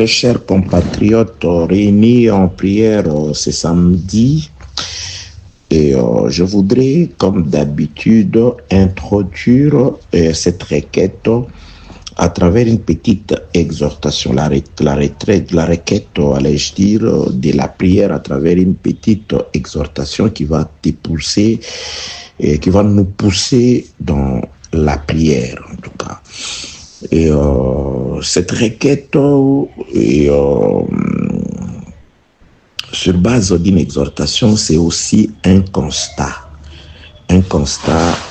Très chers compatriotes réunis en prière ce samedi, et je voudrais, comme d'habitude, introduire cette requête à travers une petite exhortation, la requête, allais-je dire, de la prière à travers une petite exhortation qui va te pousser, et qui va nous pousser dans la prière, en tout cas. Et cette requête sur base d'une exhortation, c'est aussi un constat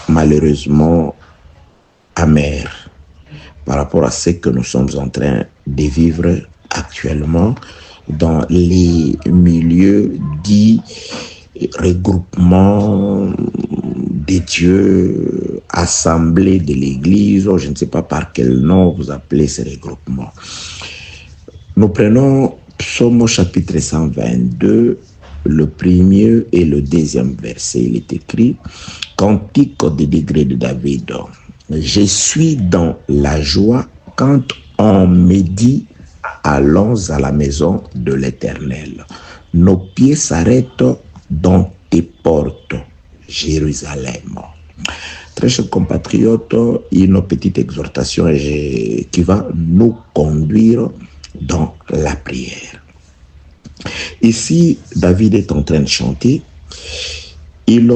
malheureusement amer par rapport à ce que nous sommes en train de vivre actuellement dans les milieux dits regroupement des dieux, assemblée de l'Église, je ne sais pas par quel nom vous appelez ces regroupements. Nous prenons Psaume chapitre 122, le premier et le deuxième verset. Il est écrit « Cantique des degrés de David. Je suis dans la joie quand on me dit « Allons à la maison de l'Éternel. Nos pieds s'arrêtent dans tes portes, Jérusalem. » Très chers compatriotes, une petite exhortation qui va nous conduire dans la prière. Ici, David est en train de chanter. Il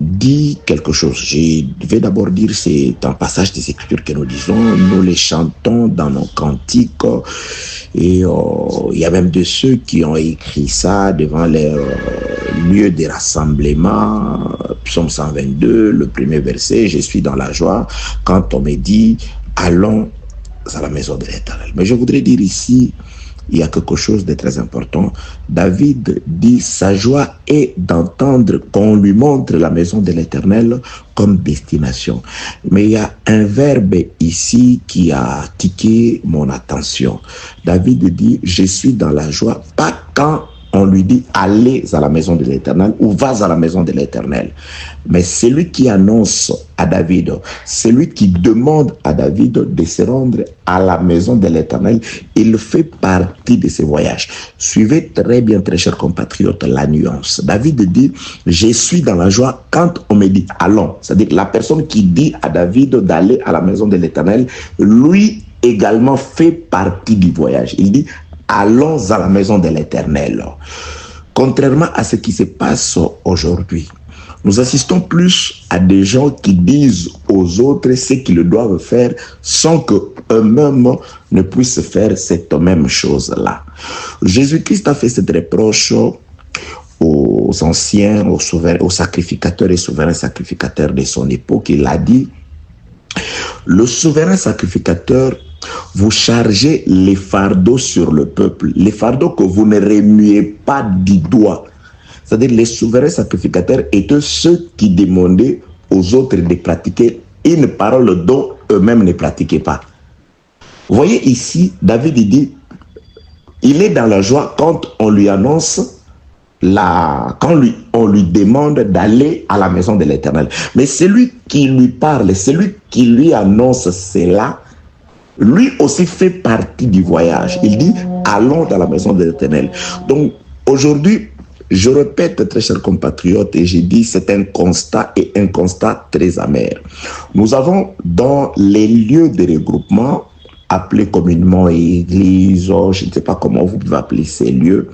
dit quelque chose. Je vais d'abord dire, c'est un passage des Écritures que nous disons. Nous les chantons dans nos cantiques. Et il y a même de ceux qui ont écrit ça devant leur lieu de rassemblement. Psaume 122, le premier verset, « Je suis dans la joie quand on me dit, allons à la maison de l'Éternel. » Mais je voudrais dire ici, il y a quelque chose de très important. David dit, sa joie est d'entendre qu'on lui montre la maison de l'Éternel comme destination. Mais il y a un verbe ici qui a tiqué mon attention. David dit, je suis dans la joie, pas quand on lui dit allez à la maison de l'Éternel ou vas à la maison de l'Éternel. Mais celui qui annonce à David, celui qui demande à David de se rendre à la maison de l'Éternel, il fait partie de ce voyage. Suivez très bien, très chers compatriotes, la nuance. David dit, je suis dans la joie quand on me dit allons. C'est-à-dire la personne qui dit à David d'aller à la maison de l'Éternel, lui également fait partie du voyage. Il dit, allons à la maison de l'Éternel. Contrairement à ce qui se passe aujourd'hui, nous assistons plus à des gens qui disent aux autres ce qu'ils doivent faire sans qu'eux-mêmes ne puissent faire cette même chose-là. Jésus-Christ a fait cette reproche aux anciens, aux sacrificateurs et souverains sacrificateurs de son époque. Il a dit, le souverain sacrificateur, vous chargez les fardeaux sur le peuple, les fardeaux que vous ne remuez pas du doigt. C'est-à-dire les souverains sacrificateurs étaient ceux qui demandaient aux autres de pratiquer une parole dont eux-mêmes ne pratiquaient pas. Vous voyez ici, David dit, il est dans la joie quand on lui annonce, quand on lui demande d'aller à la maison de l'Éternel. Mais celui qui lui parle, celui qui lui annonce cela, lui aussi fait partie du voyage. Il dit, allons dans la maison de l'Éternel. Donc, aujourd'hui, je répète, très chers compatriotes, et j'ai dit, c'est un constat et un constat très amer. Nous avons dans les lieux de regroupement, appelés communément église, je ne sais pas comment vous pouvez appeler ces lieux,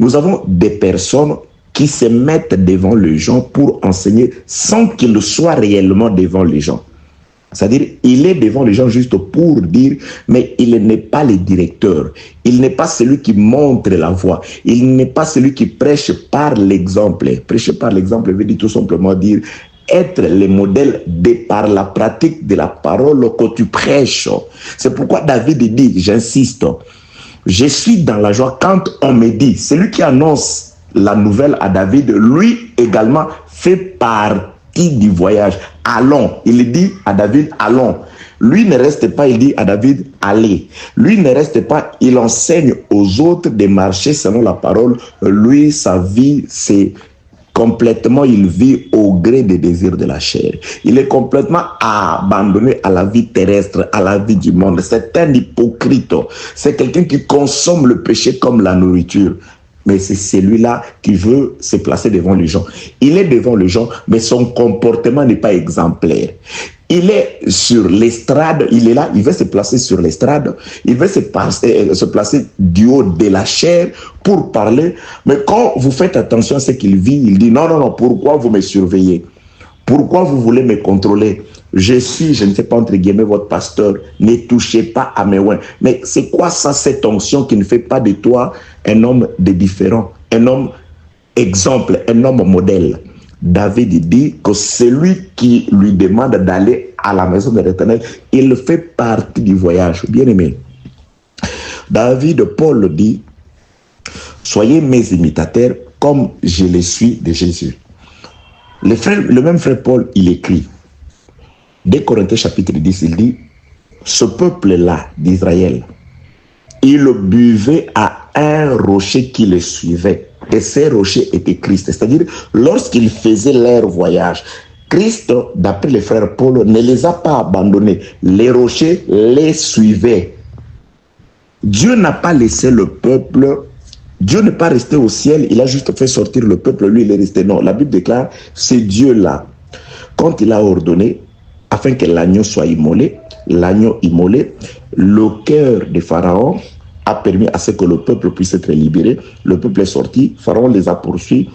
nous avons des personnes qui se mettent devant les gens pour enseigner sans qu'ils soient réellement devant les gens. C'est-à-dire, il est devant les gens juste pour dire, mais il n'est pas le directeur. Il n'est pas celui qui montre la voie. Il n'est pas celui qui prêche par l'exemple. Prêcher par l'exemple veut dire tout simplement dire être le modèle par la pratique de la parole que tu prêches. C'est pourquoi David dit, j'insiste, je suis dans la joie quand on me dit, celui qui annonce la nouvelle à David, lui également fait partie du voyage. Allons. Il dit à David, allons. Lui ne reste pas, il dit à David, allez. Lui ne reste pas, il enseigne aux autres de marcher selon la parole. Lui, sa vie, c'est complètement, il vit au gré des désirs de la chair. Il est complètement abandonné à la vie terrestre, à la vie du monde. C'est un hypocrite. C'est quelqu'un qui consomme le péché comme la nourriture. Mais c'est celui-là qui veut se placer devant les gens. Il est devant les gens, mais son comportement n'est pas exemplaire. Il est sur l'estrade, il est là, il veut se placer sur l'estrade, il veut se placer du haut de la chair pour parler. Mais quand vous faites attention à ce qu'il vit, il dit non, pourquoi vous me surveillez? Pourquoi vous voulez me contrôler? Je ne sais pas, entre guillemets, votre pasteur. Ne touchez pas à mes oins. Mais c'est quoi ça, cette onction qui ne fait pas de toi un homme de différent, un homme exemple, un homme modèle? David dit que celui qui lui demande d'aller à la maison de l'Éternel, il fait partie du voyage. Bien aimé, Paul dit, soyez mes imitateurs comme je le suis de Jésus. Le même frère Paul, il écrit, dès Corinthiens chapitre 10, il dit, ce peuple-là d'Israël, il buvait à un rocher qui le suivait. Et ces rochers étaient Christ. C'est-à-dire, lorsqu'ils faisaient leur voyage, Christ, d'après les frères Paul, ne les a pas abandonnés. Les rochers les suivaient. Dieu n'a pas laissé le peuple. Dieu n'est pas resté au ciel. Il a juste fait sortir le peuple. Lui, il est resté. Non, la Bible déclare, c'est Dieu-là. Quand il a ordonné, afin que l'agneau soit immolé, le cœur de Pharaon a permis à ce que le peuple puisse être libéré. Le peuple est sorti, Pharaon les a poursuivis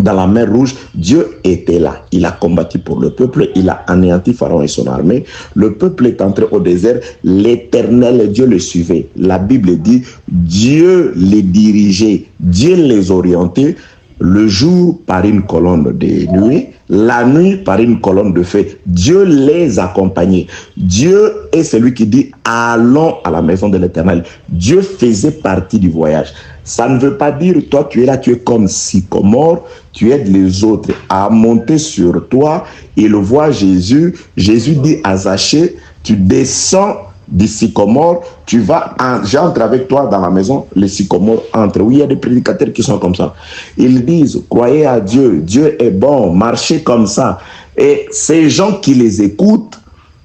dans la mer Rouge. Dieu était là, il a combattu pour le peuple, il a anéanti Pharaon et son armée. Le peuple est entré au désert, l'Éternel Dieu le suivait. La Bible dit, Dieu les dirigeait, Dieu les orientait, le jour par une colonne de nuit, la nuit par une colonne de feu. Dieu les accompagnait. Dieu est celui qui dit allons à la maison de l'Éternel. Dieu faisait partie du voyage. Ça ne veut pas dire toi tu es là, tu es comme sycomore, tu aides les autres à monter sur toi. Il voit Jésus. Jésus dit à Zachée, tu descends du sycomore, tu vas, j'entre avec toi dans la maison, les sycomores entrent. Oui, il y a des prédicateurs qui sont comme ça. Ils disent, croyez à Dieu, Dieu est bon, marchez comme ça. Et ces gens qui les écoutent,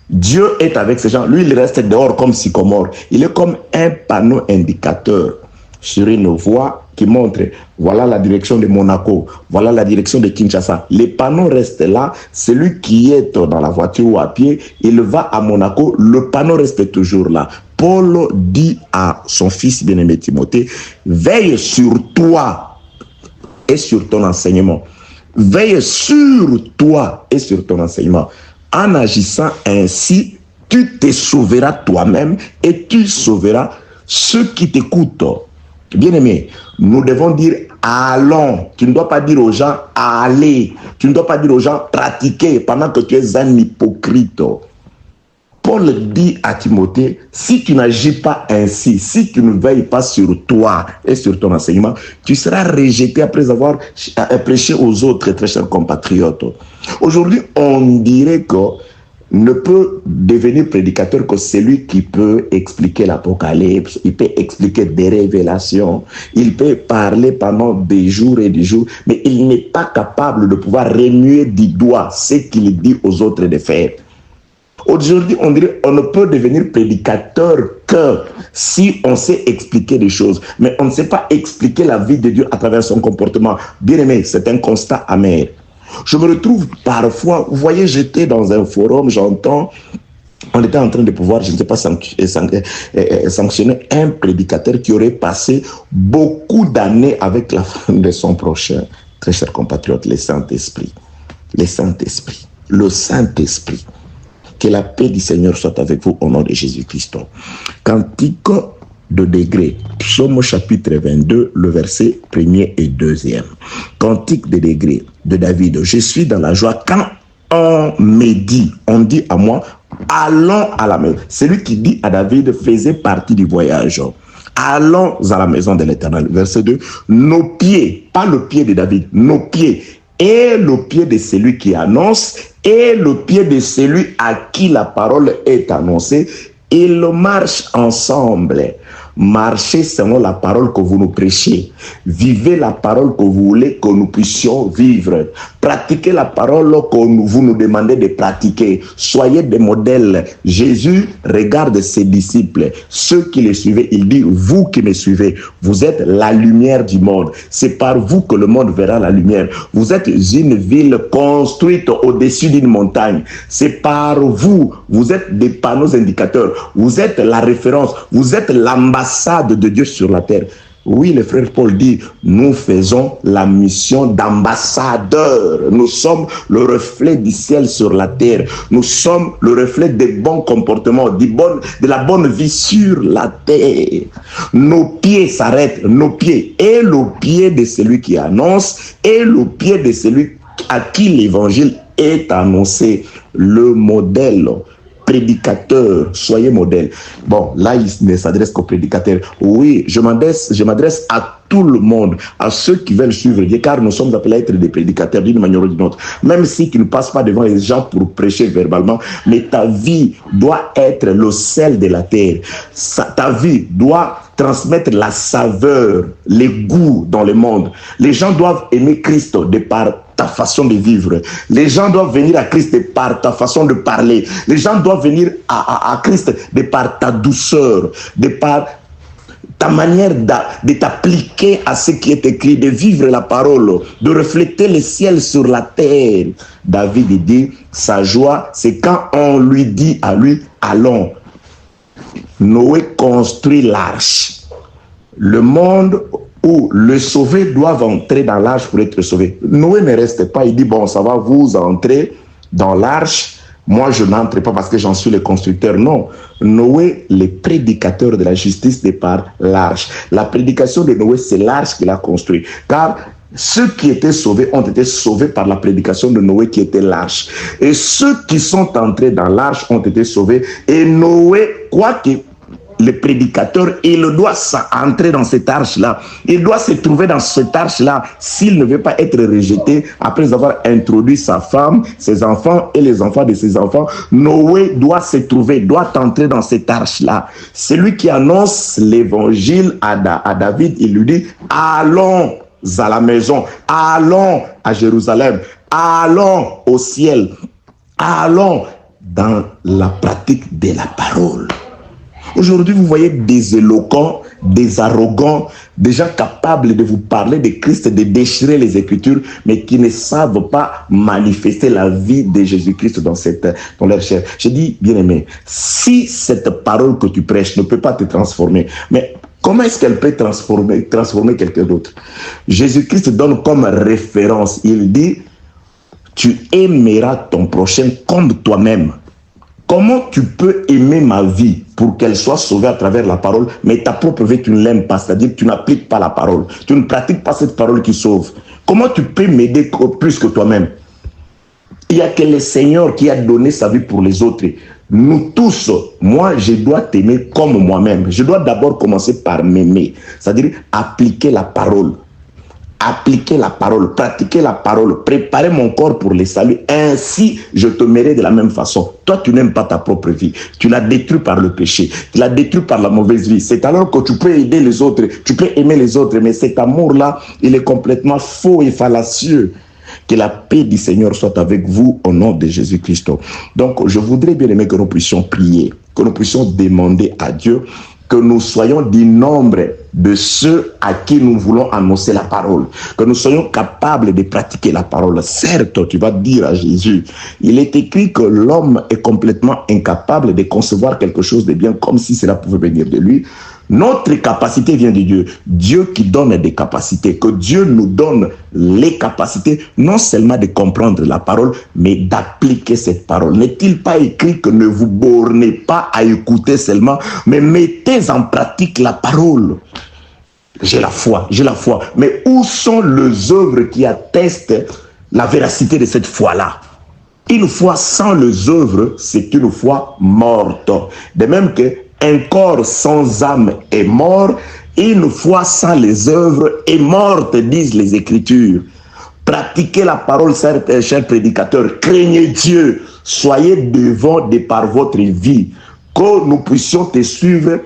Dieu est avec ces gens. Lui, il reste dehors comme sycomore. Il est comme un panneau indicateur sur une voie qui montre, voilà la direction de Monaco, voilà la direction de Kinshasa. Les panneaux restent là. Celui qui est dans la voiture ou à pied, il va à Monaco, le panneau reste toujours là. Paul dit à son fils bien-aimé Timothée, veille sur toi et sur ton enseignement. Veille sur toi et sur ton enseignement. En agissant ainsi, tu te sauveras toi-même et tu sauveras ceux qui t'écoutent. Bien-aimé, nous devons dire allons. Tu ne dois pas dire aux gens allez. Tu ne dois pas dire aux gens pratiquez pendant que tu es un hypocrite. Paul dit à Timothée, si tu n'agis pas ainsi, si tu ne veilles pas sur toi et sur ton enseignement, tu seras rejeté après avoir prêché aux autres, très chers compatriotes. Aujourd'hui, on dirait que ne peut devenir prédicateur que celui qui peut expliquer l'Apocalypse, il peut expliquer des révélations, il peut parler pendant des jours et des jours, mais il n'est pas capable de pouvoir remuer du doigt ce qu'il dit aux autres de faire. Aujourd'hui, on dirait on ne peut devenir prédicateur que si on sait expliquer des choses, mais on ne sait pas expliquer la vie de Dieu à travers son comportement. Bien aimé, c'est un constat amer. Je me retrouve parfois, vous voyez, j'étais dans un forum, j'entends, on était en train de pouvoir, je ne sais pas, sanctionner un prédicateur qui aurait passé beaucoup d'années avec la femme de son prochain. Très chers compatriotes, le Saint-Esprit. Le Saint-Esprit. Le Saint-Esprit. Que la paix du Seigneur soit avec vous au nom de Jésus-Christ. Cantique de degré. Psaume chapitre 22, le verset 1er et 2e. Cantique de degré de David. Je suis dans la joie quand on me dit, on dit à moi, allons à la maison. Celui qui dit à David faisait partie du voyage. Allons à la maison de l'Éternel. Verset 2. Nos pieds, pas le pied de David, nos pieds et le pied de celui qui annonce et le pied de celui à qui la parole est annoncée, ils marchent ensemble. marchez selon la parole que vous nous prêchez. Vivez la parole que vous voulez que nous puissions vivre. Pratiquez la parole que vous nous demandez de pratiquer. Soyez des modèles. Jésus regarde ses disciples, ceux qui les suivaient. Il dit, vous qui me suivez, vous êtes la lumière du monde. C'est par vous que le monde verra la lumière. Vous êtes une ville construite au-dessus d'une montagne. C'est par vous. Vous êtes des panneaux indicateurs. Vous êtes la référence. Vous êtes l'ambassade de Dieu sur la terre. Oui, le frère Paul dit, nous faisons la mission d'ambassadeur. Nous sommes le reflet du ciel sur la terre. Nous sommes le reflet des bons comportements, de la bonne vie sur la terre. Nos pieds s'arrêtent, nos pieds, et le pied de celui qui annonce, et le pied de celui à qui l'évangile est annoncé. Le modèle. Prédicateur, soyez modèle. Bon, là, il ne s'adresse qu'aux prédicateurs. Oui, je m'adresse à tout le monde, à ceux qui veulent suivre Dieu, car nous sommes appelés à être des prédicateurs d'une manière ou d'une autre. Même si tu ne passes pas devant les gens pour prêcher verbalement, mais ta vie doit être le sel de la terre. Ta vie doit transmettre la saveur, les goûts dans le monde. Les gens doivent aimer Christ de par ta façon de vivre. Les gens doivent venir à Christ de par ta façon de parler. Les gens doivent venir à Christ de par ta douceur, de par ta manière de t'appliquer à ce qui est écrit, de vivre la parole, de refléter le ciel sur la terre. David dit, sa joie, c'est quand on lui dit à lui, allons. Noé construit l'arche. Le monde où le sauvé doit entrer dans l'arche pour être sauvé. Noé ne reste pas, il dit, bon, ça va, vous entrez dans l'arche, moi je n'entre pas parce que j'en suis le constructeur. Non, Noé, le prédicateur de la justice de par l'arche. La prédication de Noé, c'est l'arche qu'il a construit. Car ceux qui étaient sauvés ont été sauvés par la prédication de Noé qui était l'arche. Et ceux qui sont entrés dans l'arche ont été sauvés. Et Noé, quoi que le prédicateur, il doit entrer dans cette arche-là. Il doit se trouver dans cette arche-là s'il ne veut pas être rejeté après avoir introduit sa femme, ses enfants et les enfants de ses enfants. Noé doit se trouver, doit entrer dans cette arche-là. Celui qui annonce l'évangile à David, il lui dit, allons à la maison, allons à Jérusalem, allons au ciel, allons dans la pratique de la parole. Aujourd'hui, vous voyez des éloquents, des arrogants, des gens capables de vous parler de Christ, de déchirer les Écritures, mais qui ne savent pas manifester la vie de Jésus-Christ dans leur chair. Je dis, bien-aimé, si cette parole que tu prêches ne peut pas te transformer, mais comment est-ce qu'elle peut transformer quelqu'un d'autre? Jésus-Christ donne comme référence, il dit, tu aimeras ton prochain comme toi-même. Comment tu peux aimer ma vie pour qu'elle soit sauvée à travers la parole, mais ta propre vie, tu ne l'aimes pas, c'est-à-dire que tu n'appliques pas la parole. Tu ne pratiques pas cette parole qui sauve. Comment tu peux m'aider plus que toi-même? Il n'y a que le Seigneur qui a donné sa vie pour les autres. Nous tous, moi, je dois t'aimer comme moi-même. Je dois d'abord commencer par m'aimer, c'est-à-dire appliquer la parole. Appliquer la parole, pratiquer la parole, préparer mon corps pour le salut. Ainsi, je te mènerai de la même façon. Toi, tu n'aimes pas ta propre vie. Tu l'as détruite par le péché. Tu l'as détruite par la mauvaise vie. C'est alors que tu peux aider les autres. Tu peux aimer les autres. Mais cet amour-là, il est complètement faux et fallacieux. Que la paix du Seigneur soit avec vous au nom de Jésus-Christ. Donc, je voudrais bien aimer que nous puissions prier, que nous puissions demander à Dieu que nous soyons du nombre de ceux à qui nous voulons annoncer la parole, que nous soyons capables de pratiquer la parole. Certes, tu vas dire à Jésus, il est écrit que l'homme est complètement incapable de concevoir quelque chose de bien comme si cela pouvait venir de lui. Notre capacité vient de Dieu. Dieu qui donne des capacités. Que Dieu nous donne les capacités, non seulement de comprendre la parole, mais d'appliquer cette parole. N'est-il pas écrit que ne vous bornez pas à écouter seulement, mais mettez en pratique la parole? J'ai la foi, j'ai la foi. Mais où sont les œuvres qui attestent la véracité de cette foi-là? Une foi sans les œuvres, c'est une foi morte. De même que un corps sans âme est mort, une foi sans les œuvres est morte, disent les Écritures. Pratiquez la parole, chers prédicateurs, craignez Dieu, soyez devant de par votre vie, que nous puissions te suivre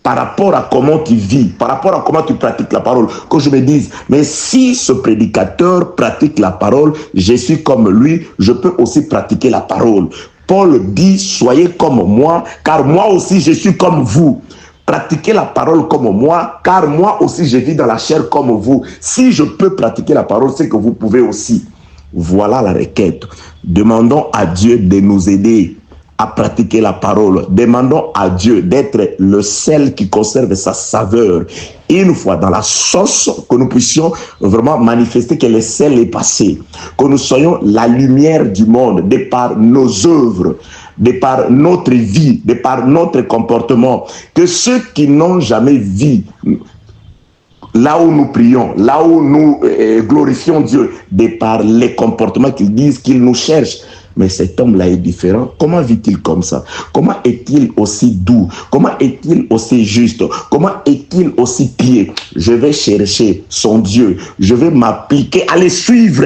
par rapport à comment tu vis, par rapport à comment tu pratiques la parole, que je me dise, mais si ce prédicateur pratique la parole, je suis comme lui, je peux aussi pratiquer la parole. Paul dit, soyez comme moi, car moi aussi je suis comme vous. Pratiquez la parole comme moi, car moi aussi je vis dans la chair comme vous. Si je peux pratiquer la parole, c'est que vous pouvez aussi. Voilà la requête. Demandons à Dieu de nous aider à pratiquer la parole. Demandons à Dieu d'être le sel qui conserve sa saveur. Une fois dans la sauce, que nous puissions vraiment manifester que le sel est passé. Que nous soyons la lumière du monde de par nos œuvres, de par notre vie, de par notre comportement. Que ceux qui n'ont jamais vu là où nous prions, là où nous glorifions Dieu, de par les comportements qu'ils disent qu'ils nous cherchent. Mais cet homme-là est différent. Comment vit-il comme ça? Comment est-il aussi doux? Comment est-il aussi juste? Comment est-il aussi pieux? Je vais chercher son Dieu. Je vais m'appliquer à les suivre.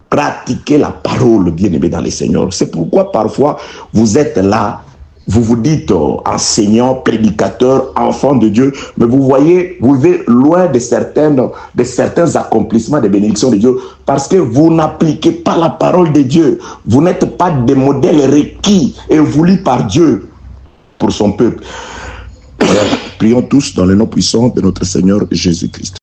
Pratiquer la parole, bien-aimé dans le Seigneur. C'est pourquoi parfois vous êtes là, vous vous dites enseignant, prédicateur, enfant de Dieu, mais vous voyez, vous vivez loin de certains accomplissements des bénédictions de Dieu parce que vous n'appliquez pas la parole de Dieu. Vous n'êtes pas des modèles requis et voulus par Dieu pour son peuple. Prions tous dans le nom puissant de notre Seigneur Jésus-Christ.